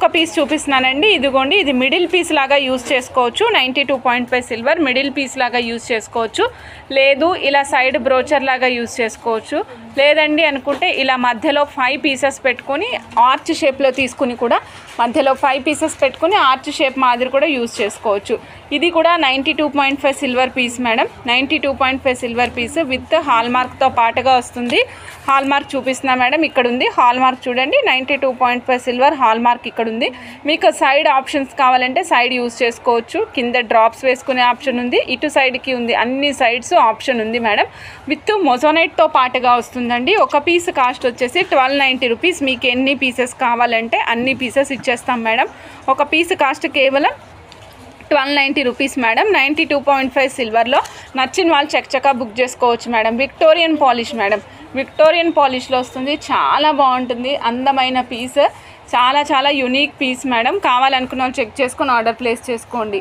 ఇంకొక పీస్ చూపిస్తున్నానండి. ఇదిగోండి, ఇది మిడిల్ పీస్ లాగా యూజ్ చేసుకోవచ్చు. 92.5 సిల్వర్ మిడిల్ పీస్ లాగా యూజ్ చేసుకోవచ్చు. లేదు ఇలా సైడ్ బ్రోచర్ లాగా యూజ్ చేసుకోవచ్చు. లేదండి అనుకుంటే ఇలా మధ్యలో 5 పీసెస్ పెట్టుకొని ఆర్చ్ షేప్లో తీసుకుని కూడా మధ్యలో 5 పీసెస్ పెట్టుకుని ఆర్చ్ షేప్ మాదిరి కూడా యూజ్ చేసుకోవచ్చు. ఇది కూడా 92.5 silver piece madam. 92.5 silver piece with hall మార్క్తో పాటుగా వస్తుంది. హాల్ మార్క్ చూపిస్తున్నా మేడం, ఇక్కడ ఉంది హాల్ మార్క్ చూడండి. 92.5 సిల్వర్ హాల్ మార్క్ ఇక్కడ ఉంది. మీకు సైడ్ ఆప్షన్స్ కావాలంటే సైడ్ యూజ్ చేసుకోవచ్చు. కింద డ్రాప్స్ వేసుకునే ఆప్షన్ ఉంది, ఇటు సైడ్కి ఉంది, అన్ని సైడ్స్ ఆప్షన్ ఉంది మేడం. విత్ మొజోనైట్తో పాటుగా వస్తుందండి. ఒక పీస్ కాస్ట్ వచ్చేసి 1290 రూపీస్. మీకు ఎన్ని పీసెస్ కావాలంటే అన్ని పీసెస్ ఇచ్చేస్తాం మేడం. ఒక పీస్ కాస్ట్ కేవలం 1290 రూపీస్ మేడం. 92.5 సిల్వర్లో నచ్చిన వాళ్ళు చక్కగా బుక్ చేసుకోవచ్చు madam. Victorian polish madam, Victorian పాలిష్లో వస్తుంది. చాలా బాగుంటుంది, అందమైన పీస్, చాలా యూనిక్ పీస్ మేడం. కావాలనుకున్న వాళ్ళు చెక్ చేసుకొని ఆర్డర్ ప్లేస్ చేసుకోండి.